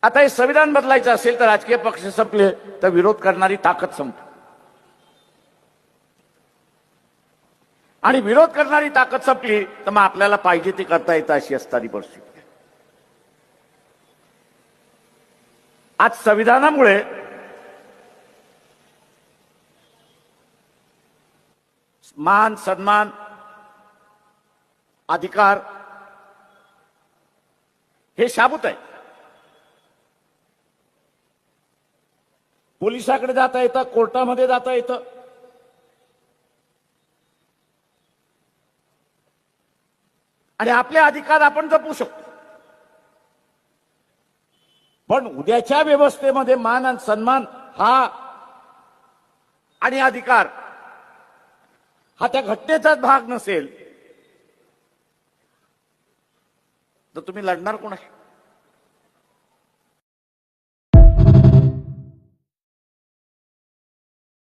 आता हे संविधान बदलायचं असेल तर राजकीय पक्ष संपले तर विरोध करणारी ताकद संपते, आणि विरोध करणारी ताकद संपली तर मग आपल्याला पाहिजे ती करता येतं अशी असणारी परिस्थिती. आज संविधानामुळे मान सन्मान अधिकार हे शाबूत आहे. पोलिसाकडे जाता येतं, कोर्टामध्ये जाता येतं, आणि आपले अधिकार आपण जपू शकतो. पण उद्याच्या व्यवस्थेमध्ये मान आणि सन्मान हा आणि अधिकार हा त्या घटनेचाच भाग नसेल तर तुम्ही लढणार कोणाशी?